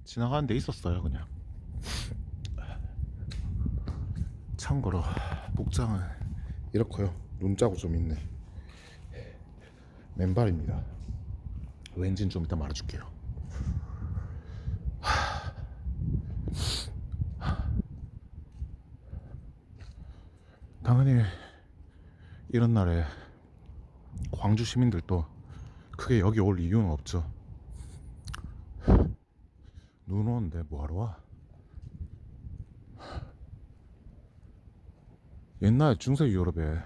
지나가는 데 있었어요. 그냥. 참고로 복장은 이렇고요. 눈자국 좀 있네. 맨발입니다. 왠지는 좀 이따 말해줄게요. 당연히 이런 날에 광주 시민들도 크게 여기 올 이유는 없죠. 눈 오는데 뭐하러 와? 옛날 중세 유럽에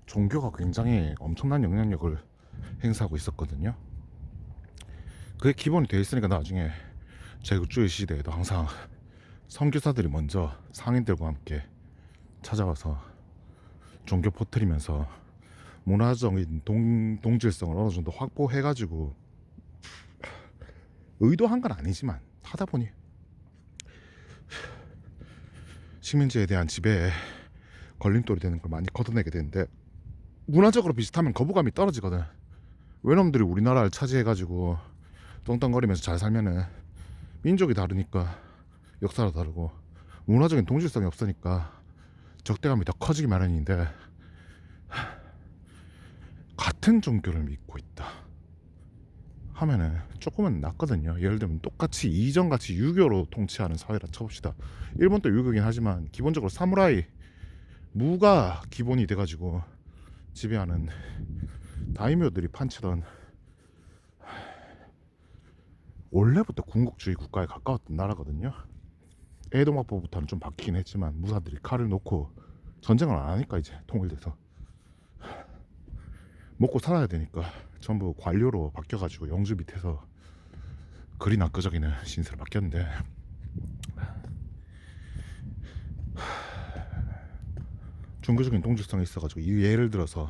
종교가 굉장히 엄청난 영향력을 행사하고 있었거든요. 그게 기본이 돼 있으니까 나중에 제국주의 시대에도 항상 선교사들이 먼저 상인들과 함께 찾아와서 종교 퍼뜨리면서 문화적인 동질성을 어느 정도 확보해가지고, 의도한 건 아니지만 하다 보니 식민지에 대한 지배에 걸림돌이 되는 걸 많이 걷어내게 되는데, 문화적으로 비슷하면 거부감이 떨어지거든. 외놈들이 우리나라를 차지해가지고 떵떵거리면서 잘 살면은 민족이 다르니까, 역사도 다르고 문화적인 동질성이 없으니까 적대감이 더 커지기 마련인데, 같은 종교를 믿고 있다 하면은 조금은 낫거든요. 예를 들면 똑같이 이전같이 유교로 통치하는 사회라 쳐봅시다. 일본도 유교긴 하지만 기본적으로 사무라이 무가 기본이 돼가지고 지배하는 다이묘들이 판치던, 원래부터 군국주의 국가에 가까웠던 나라거든요. 에도막부부터는 좀 바뀌긴 했지만 무사들이 칼을 놓고 전쟁을 안 하니까 이제 통일돼서 먹고 살아야 되니까 전부 관료로 바뀌어가지고 영주 밑에서 그리나 끄적이는 신세로 바뀌었는데, 종교적인 동질성이 있어가지고, 예를 들어서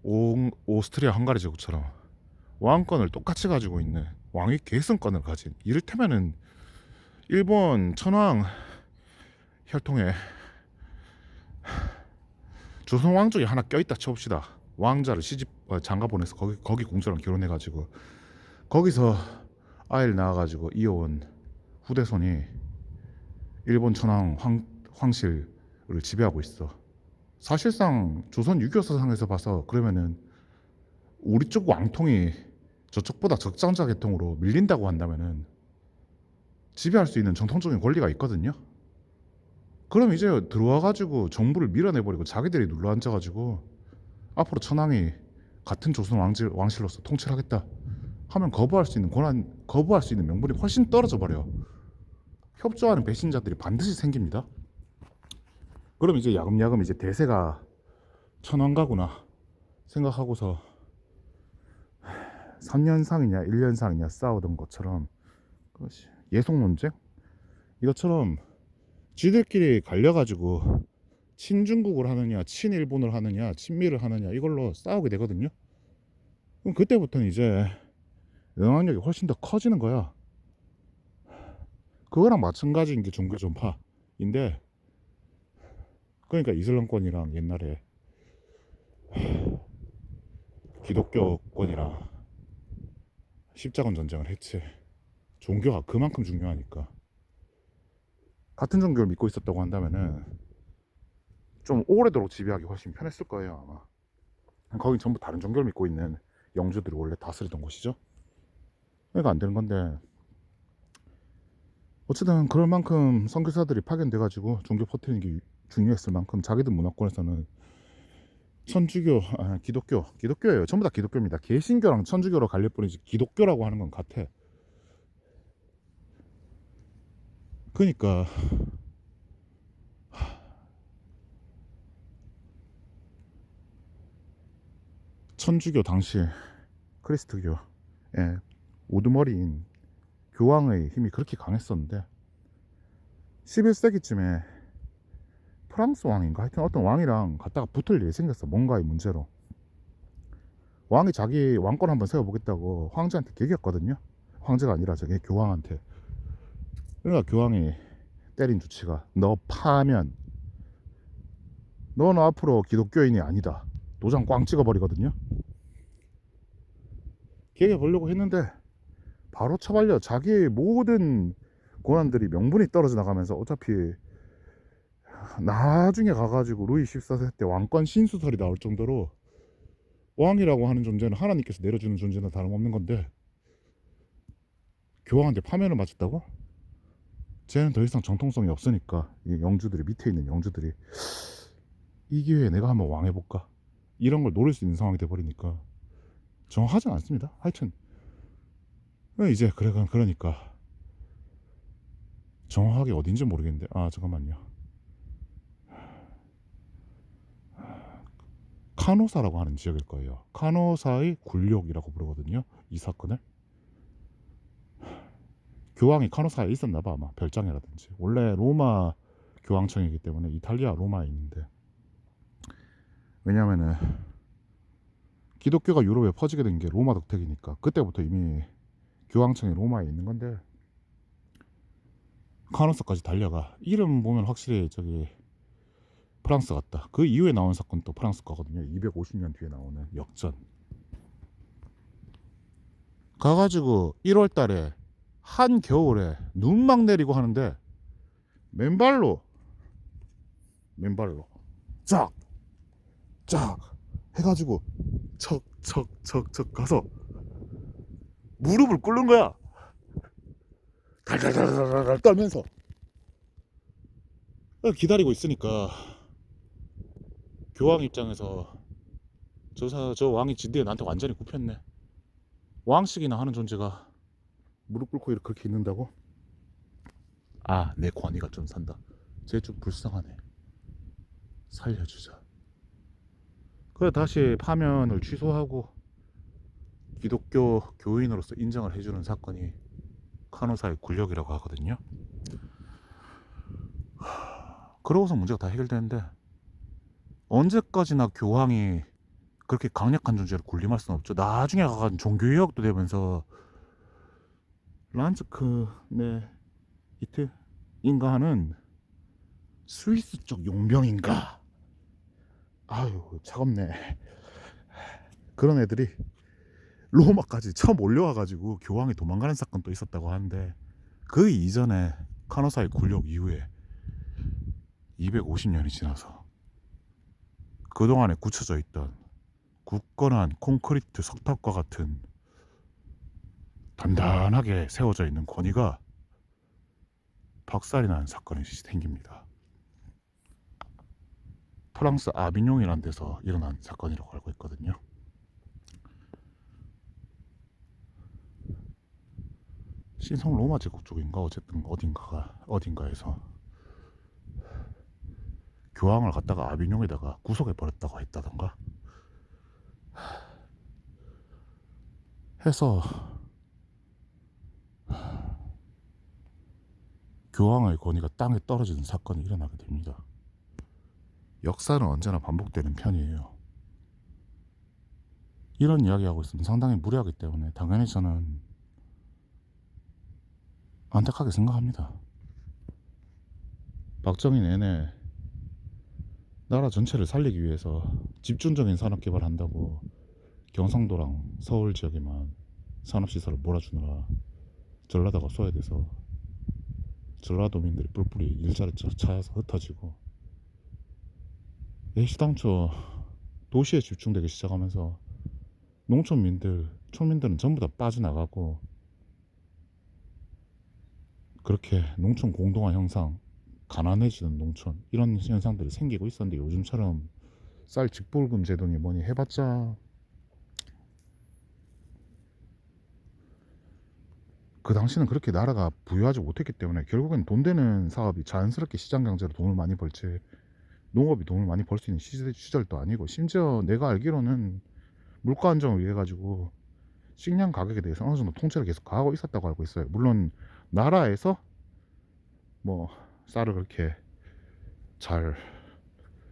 오스트리아 헝가리 제국처럼 왕권을 똑같이 가지고 있는 왕위 계승권을 가진, 이를테면은 일본 천황 혈통에 조선 왕족이 하나 껴있다 쳐봅시다. 왕자를 시집 장가 보내서 거기 공주랑 결혼해가지고 거기서 아이를 낳아가지고 이어온 후대손이 일본 천황 황실을 지배하고 있어. 사실상 조선 유교사상에서 봐서 그러면은 우리 쪽 왕통이 저쪽보다 적장자 계통으로 밀린다고 한다면은 지배할 수 있는 정통적인 권리가 있거든요. 그럼 이제 들어와가지고 정부를 밀어내버리고 자기들이 눌러앉아가지고 앞으로 천황이 같은 조선 왕실로서 통치를 하겠다 하면 거부할 수 있는 권한, 거부할 수 있는 명분이 훨씬 떨어져 버려. 협조하는 배신자들이 반드시 생깁니다. 그럼 이제 야금야금 이제 대세가 천황가구나 생각하고서 3년상이냐 1년상이냐 싸우던 것처럼, 예속 논쟁? 이것처럼 지들끼리 갈려가지고 친중국을 하느냐 친일본을 하느냐 친미를 하느냐 이걸로 싸우게 되거든요. 그럼 그때부터는 이제 영향력이 훨씬 더 커지는 거야. 그거랑 마찬가지인 게 종교 전파인데, 그러니까 이슬람권이랑 옛날에 기독교권이랑 십자군 전쟁을 했지. 종교가 그만큼 중요하니까. 같은 종교를 믿고 있었다고 한다면은 좀 오래도록 지배하기 훨씬 편했을 거예요, 아마. 거긴 전부 다른 종교를 믿고 있는 영주들이 원래 다스리던 곳이죠. 그러니까 안 되는 건데, 어쨌든 그럴 만큼 선교사들이 파견돼가지고 종교 퍼뜨리는 게 중요했을 만큼 자기들 문화권에서는 천주교, 기독교예요. 전부 다 기독교입니다. 개신교랑 천주교로 갈릴 뿐이지 기독교라고 하는 건 같아. 그러니까 천주교 당시 크리스트교의 우두머리인 교황의 힘이 그렇게 강했었는데, 11세기쯤에 프랑스 왕인가 하여튼 어떤 왕이랑 갖다가 붙을 일이 생겼어. 뭔가의 문제로. 왕이 자기 왕권 한번 세워보겠다고 황제한테 개겼거든요. 황제가 아니라 저게 교황한테. 그러니까 교황이 때린 주치가, 너 파면 너는 앞으로 기독교인이 아니다. 도장 꽝 찍어버리거든요. 개겨보려고 했는데 바로 처발려. 자기의 모든 권한들이 명분이 떨어져 나가면서 어차피 나중에 가가지고 루이 14세 때 왕권 신수설이 나올 정도로 왕이라고 하는 존재는 하나님께서 내려주는 존재는 다름없는 건데 교황한테 파면을 맞았다고? 쟤는 더 이상 정통성이 없으니까 이 영주들이 밑에 있는 영주들이 이 기회에 내가 한번 왕해볼까? 이런 걸 노릴 수 있는 상황이 돼버리니까 정확하진 않습니다. 하여튼 이제 그러니까 정확하게 어딘지 모르겠는데 잠깐만요. 카노사라고 하는 지역일 거예요. 카노사의 굴욕이라고 부르거든요. 이 사건을 교황이 카노사에 있었나봐. 아마 별장이라든지. 원래 로마 교황청이기 때문에 이탈리아 로마에 있는데 왜냐면은 기독교가 유럽에 퍼지게 된 게 로마 덕택이니까 그때부터 이미 교황청이 로마에 있는 건데 카노사까지 달려가. 이름 보면 확실히 저기 프랑스 같다. 그 이후에 나온 사건 또 프랑스 거거든요. 250년 뒤에 나오는 역전. 가가지고 1월 달에 한겨울에 눈 막 내리고 하는데 맨발로 쫙 해가지고 척 가서 무릎을 꿇는 거야. 달달달달달 떨면서 기다리고 있으니까 교황 입장에서 저 왕이 진드에 나한테 완전히 굽혔네. 왕식이나 하는 존재가 무릎 꿇고 그렇게 있는다고? 내 권위가 좀 산다. 쟤 좀 불쌍하네. 살려주자. 그래 다시 파면을 취소하고 기독교 교인으로서 인정을 해주는 사건이 카노사의 굴욕이라고 하거든요. 그러고서 문제가 다 해결되는데 언제까지나 교황이 그렇게 강력한 존재를 군림할 수는 없죠. 나중에 가가지고 종교개혁도 되면서 란츠크네 히트인가 하는 스위스 쪽 용병인가 차갑네. 그런 애들이 로마까지 처음 올려와가지고 교황이 도망가는 사건도 있었다고 하는데 그 이전에 카노사의 굴욕 이후에 250년이 지나서 그동안에 굳혀져 있던 굳건한 콘크리트 석탑과 같은 단단하게 세워져 있는 권위가 박살이 나는 사건이 생깁니다. 프랑스 아비뇽이라는 데서 일어난 사건이라고 알고 있거든요. 신성 로마 제국 쪽인가 어쨌든 어딘가에서 교황을 갖다가 아비뇽에다가 구속해 버렸다고 했다던가 해서 교황의 권위가 땅에 떨어지는 사건이 일어나게 됩니다. 역사는 언제나 반복되는 편이에요. 이런 이야기하고 있으면 상당히 무례하기 때문에 당연히 저는 안타깝게 생각합니다. 박정희 내내 나라 전체를 살리기 위해서 집중적인 산업개발 한다고 경상도랑 서울 지역에만 산업시설을 몰아주느라 전라도가 소외돼서 전라도민들이 뿔뿔이 일자리 찾아서 흩어지고 시당초 도시에 집중되기 시작하면서 촌민들은 전부 다 빠져나가고 그렇게 농촌 공동화 형상, 가난해지는 농촌 이런 현상들이 생기고 있었는데 요즘처럼 쌀 직불금 제도니 뭐니 해봤자 그 당시는 그렇게 나라가 부유하지 못했기 때문에 결국엔 돈 되는 사업이 자연스럽게 시장 경제로 돈을 많이 벌지 농업이 돈을 많이 벌 수 있는 시절도 아니고 심지어 내가 알기로는 물가 안정을 위해 가지고 식량 가격에 대해서 어느 정도 통제를 계속 가하고 있었다고 알고 있어요. 물론 나라에서 뭐 쌀을 그렇게 잘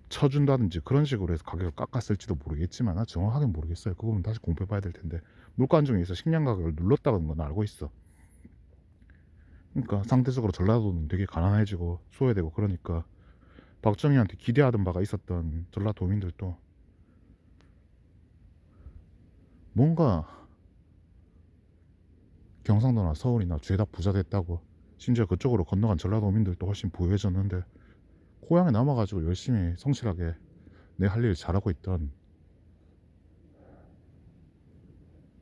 쳐준다든지 그런 식으로 해서 가격을 깎았을지도 모르겠지만 정확하게 모르겠어요. 그거는 다시 공부해 봐야 될 텐데 물가 안정에 의해서 식량 가격을 눌렀다는 건 알고 있어. 그러니까 상대적으로 전라도는 되게 가난해지고 소외되고 그러니까 박정희한테 기대하던 바가 있었던 전라도민들도 뭔가 경상도나 서울이나 죄다 부자 됐다고. 심지어 그쪽으로 건너간 전라도민들도 훨씬 부유해졌는데 고향에 남아가지고 열심히 성실하게 내 할 일 잘하고 있던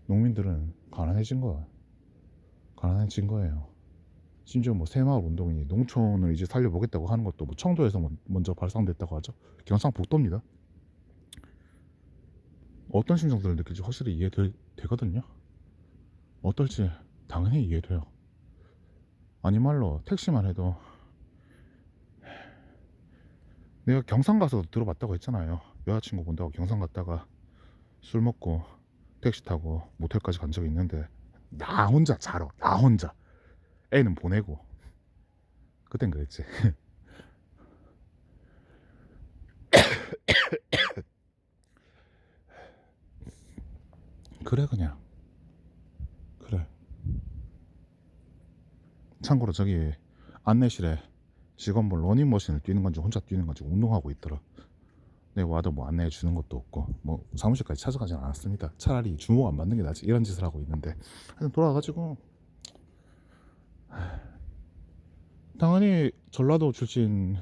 농민들은 가난해진 거예요. 심지어 뭐 새마을 운동이 농촌을 이제 살려보겠다고 하는 것도 뭐 청도에서 먼저 발상됐다고 하죠. 경상북도입니다. 어떤 심정들을 느낄지 확실히 이해되거든요. 어떨지 당연히 이해돼요. 아니 말로 택시만 해도 내가 경상 가서 들어봤다고 했잖아요. 여자친구 본다고 경상 갔다가 술 먹고 택시 타고 모텔까지 간 적이 있는데 나 혼자 자러, 나 혼자 애는 보내고. 그땐 그랬지. 그래 그냥 그래. 참고로 저기 안내실에 직원분 러닝머신을 뛰는 건지 혼자 뛰는 건지 운동하고 있더라. 내가 와도 뭐 안내해 주는 것도 없고 뭐 사무실까지 찾아가진 않았습니다. 차라리 주목 안 받는 게 낫지 이런 짓을 하고 있는데 하여튼 돌아가가지고 당연히 전라도 출신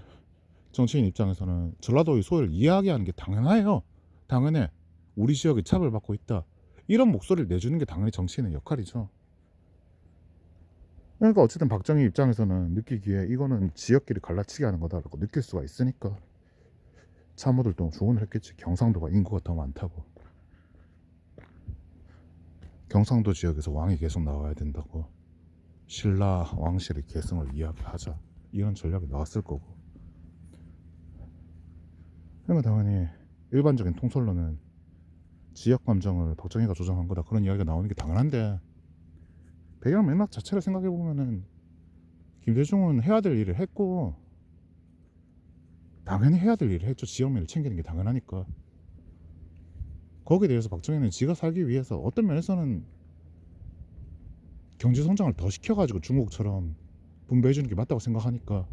정치인 입장에서는 전라도의 소유를 이야기하는 게 당연해요. 당연해. 우리 지역이 차별받고 있다 이런 목소리를 내주는 게 당연히 정치인의 역할이죠. 그러니까 어쨌든 박정희 입장에서는 느끼기에 이거는 지역끼리 갈라치기 하는 거다라고 느낄 수가 있으니까 참모들도 조언을 했겠지. 경상도가 인구가 더 많다고. 경상도 지역에서 왕이 계속 나와야 된다고. 신라 왕실의 계승을 이야기하자. 이런 전략이 나왔을 거고. 그러면 당연히 일반적인 통솔로는 지역 감정을 박정희가 조장한 거다 그런 이야기가 나오는 게 당연한데 배경 맥락 자체를 생각해 보면은 김대중은 해야 될 일을 했고 당연히 해야 될 일을 했죠. 지역민을 챙기는 게 당연하니까. 거기에 대해서 박정희는 지가 살기 위해서 어떤 면에서는 경제 성장을 더 시켜가지고 중국처럼 분배해 주는 게 맞다고 생각하니까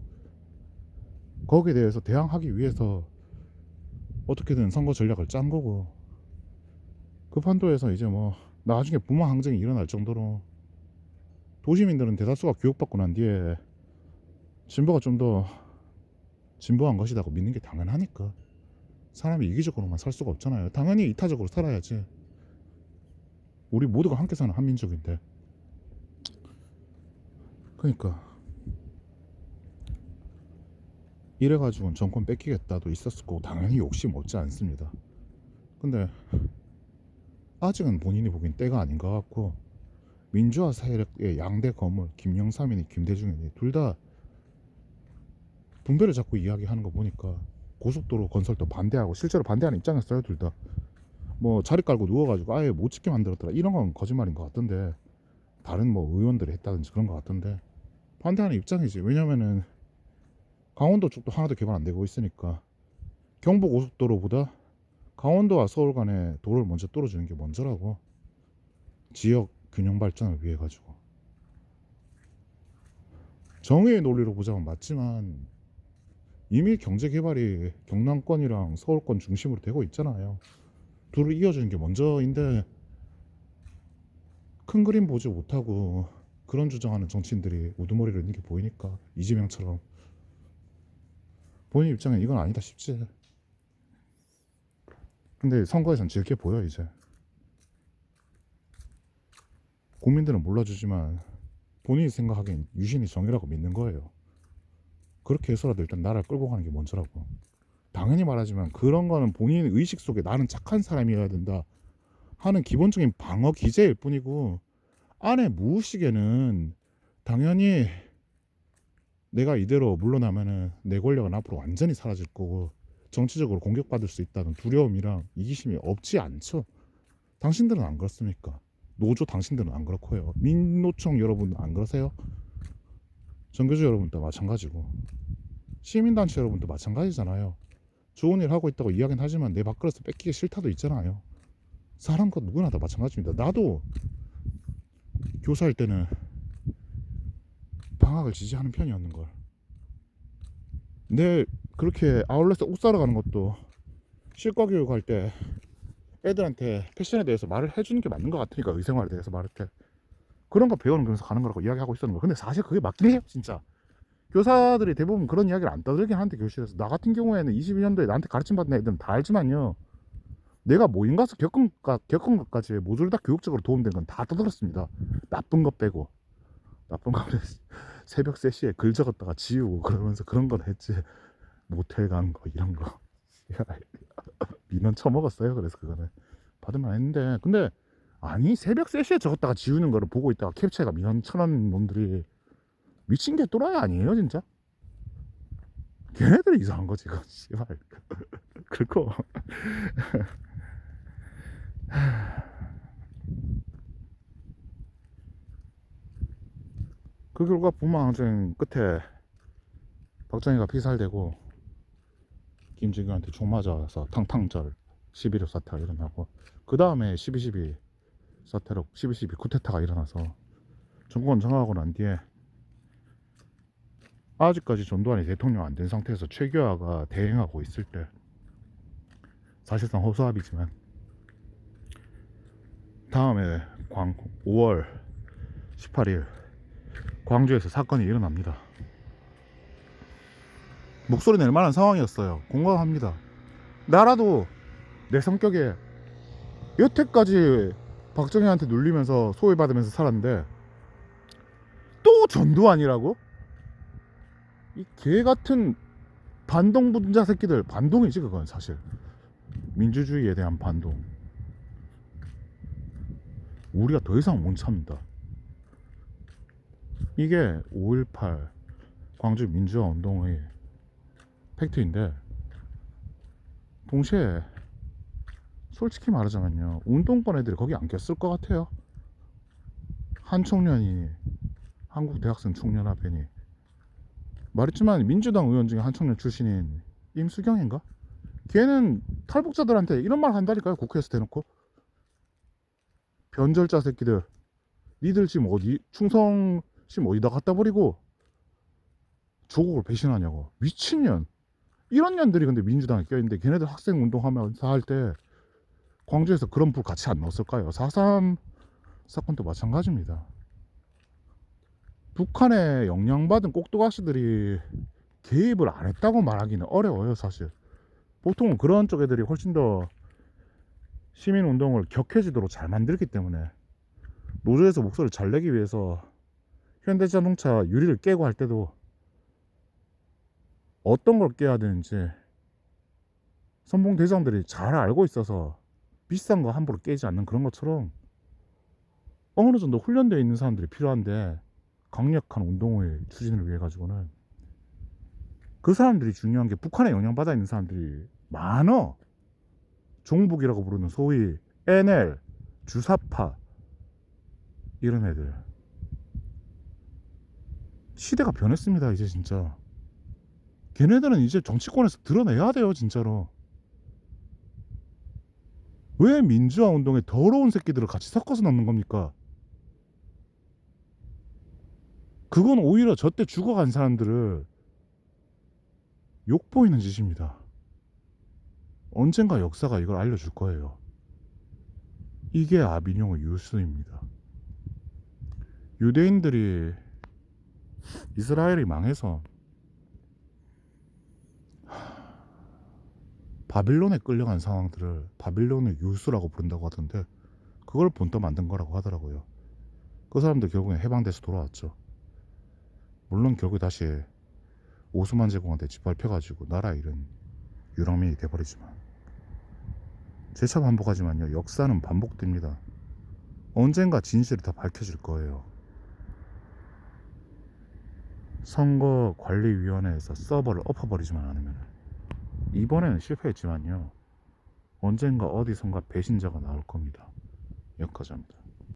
거기에 대해서 대항하기 위해서 어떻게든 선거 전략을 짠 거고, 그 판도에서 이제 뭐 나중에 부마 항쟁이 일어날 정도로 도시민들은 대다수가 교육받고 난 뒤에 진보가 좀 더 진보한 것이라고 믿는 게 당연하니까. 사람이 이기적으로만 살 수가 없잖아요. 당연히 이타적으로 살아야지. 우리 모두가 함께 사는 한민족인데. 그러니까 이래가지고는 정권 뺏기겠다도 있었을 거고 당연히 욕심 없지 않습니다. 근데 아직은 본인이 보기엔 때가 아닌 것 같고, 민주화 세력의 양대 거물 김영삼이니 김대중이니 둘 다 분배를 자꾸 이야기하는 거 보니까 고속도로 건설도 반대하고 실제로 반대하는 입장이었어요. 둘 다 뭐 자리 깔고 누워가지고 아예 못 찍게 만들었더라 이런 건 거짓말인 것 같던데, 다른 뭐 의원들이 했다든지 그런 것 같던데 반대하는 입장이지. 왜냐면은 강원도 쪽도 하나도 개발 안 되고 있으니까 경부고속도로보다 강원도와 서울 간의 도로를 먼저 뚫어주는 게 먼저라고. 지역 균형 발전을 위해 가지고. 정의의 논리로 보자면 맞지만 이미 경제 개발이 경남권이랑 서울권 중심으로 되고 있잖아요. 둘을 이어주는 게 먼저인데 큰 그림 보지 못하고 그런 주장하는 정치인들이 우두머리를 있는 게 보이니까 이재명처럼 본인 입장엔 이건 아니다 싶지. 근데 선거에선 질게 보여. 이제 국민들은 몰라주지만 본인이 생각하기엔 유신이 정의라고 믿는 거예요. 그렇게 해서라도 일단 나라를 끌고 가는 게 먼저라고. 당연히 말하지만 그런 거는 본인 의식 속에 나는 착한 사람이어야 된다 하는 기본적인 방어 기제일 뿐이고, 안에 무의식에는 당연히 내가 이대로 물러나면은 내 권력은 앞으로 완전히 사라질 거고 정치적으로 공격받을 수 있다는 두려움이랑 이기심이 없지 않죠. 당신들은 안 그렇습니까? 노조 당신들은 안 그렇고요. 민노총 여러분 안 그러세요? 정교조 여러분도 마찬가지고 시민단체 여러분도 마찬가지잖아요. 좋은 일 하고 있다고 이야기는 하지만 내 밥그릇을 뺏기기 싫다도 있잖아요. 사람과 누구나 다 마찬가지입니다. 나도 교사일 때는 방학을 지지하는 편이었는걸. 내 그렇게 아울렛에 옷 사러 가는 것도 실과 교육할 때 애들한테 패션에 대해서 말을 해주는 게 맞는 것 같으니까, 의생활에 대해서 말할 때 그런 거 배우는 거면서 가는 거라고 이야기하고 있었는 거야. 근데 사실 그게 맞긴 해요 진짜. 교사들이 대부분 그런 이야기를 안 떠들긴 하는데 교실에서 나 같은 경우에는 22년도에 나한테 가르침 받는 애들은 다 알지만요, 내가 모임 가서 겪은 것까지 모두 다 교육적으로 도움된 건 다 떠들었습니다. 나쁜 거 빼고. 나쁜 거는 새벽 3시에 글 적었다가 지우고 그러면서 그런 건 했지. 모텔 간 거 이런 거 민원 처먹었어요. 그래서 그거는 받으면 했는데, 근데 아니 새벽 3시에 적었다가 지우는 거를 보고 있다가 캡처해가 민원 쳐놓은 놈들이 미친 게 또라이 아니에요 진짜? 걔네들이 이상한 거지 이거 씨발. 그리고 그 결과 부망항쟁 끝에 박정희가 피살되고 김진규한테 총 맞아서 탕탕절 11.5 사태가 일어나고, 그 다음에 12.12 사태로 12.12 쿠데타가 일어나서 정권 정하고 난 뒤에 아직까지 전두환이 대통령 안 된 상태에서 최규하가 대행하고 있을 때, 사실상 허수아비지만 다음에 5월 18일 광주에서 사건이 일어납니다. 목소리 낼 만한 상황이었어요. 공감합니다. 나라도 내 성격에 여태까지 박정희한테 눌리면서 소외받으면서 살았는데 또 전두환이라고? 이 개같은 반동분자 새끼들. 반동이지 그건 사실. 민주주의에 대한 반동. 우리가 더 이상 못 참는다. 이게 5.18 광주 민주화 운동의 팩트인데, 동시에 솔직히 말하자면요, 운동권 애들이 거기 안 꼈을 것 같아요. 한 청년이, 한국 대학생 총연합회니, 말했지만 민주당 의원 중에 한 청년 출신인 임수경인가? 걔는 탈북자들한테 이런 말 한다니까요. 국회에서 대놓고. 변절자 새끼들, 니들 지금 어디 충성심 어디다 갖다 버리고 조국을 배신하냐고. 미친년. 이런 년들이 근데 민주당에 껴있는데, 걔네들 학생 운동하면서 할 때 광주에서 그런 불 같이 안 넣었을까요? 4.3 사건도 마찬가지입니다. 북한에 영향받은 꼭두각시들이 개입을 안 했다고 말하기는 어려워요 사실. 보통은 그런 쪽 애들이 훨씬 더 시민운동을 격해지도록 잘 만들기 때문에, 노조에서 목소리를 잘 내기 위해서 현대자동차 유리를 깨고 할 때도 어떤 걸 깨야 되는지 선봉대장들이 잘 알고 있어서 비싼 거 함부로 깨지 않는 그런 것처럼 어느 정도 훈련되어 있는 사람들이 필요한데, 강력한 운동의 추진을 위해 가지고는 그 사람들이 중요한 게, 북한에 영향받아 있는 사람들이 많어. 종북이라고 부르는 소위 NL, 주사파 이런 애들. 시대가 변했습니다 이제 진짜. 걔네들은 이제 정치권에서 드러내야 돼요 진짜로. 왜 민주화 운동에 더러운 새끼들을 같이 섞어서 넣는 겁니까? 그건 오히려 저때 죽어간 사람들을 욕보이는 짓입니다. 언젠가 역사가 이걸 알려줄 거예요. 이게 아비뇽의 유수입니다. 유대인들이, 이스라엘이 망해서 바빌론에 끌려간 상황들을 바빌론의 유수라고 부른다고 하던데, 그걸 본떠 만든 거라고 하더라고요. 그 사람들 결국에 해방돼서 돌아왔죠. 물론 결국 다시 오스만 제국한테 짓밟혀가지고 나라 잃은 유랑민이 돼버리지만, 재차 반복하지만요, 역사는 반복됩니다. 언젠가 진실이 다 밝혀질 거예요. 선거관리위원회에서 서버를 엎어버리지만 않으면. 이번에는 실패했지만요, 언젠가 어디선가 배신자가 나올 겁니다. 여기까지 합니다.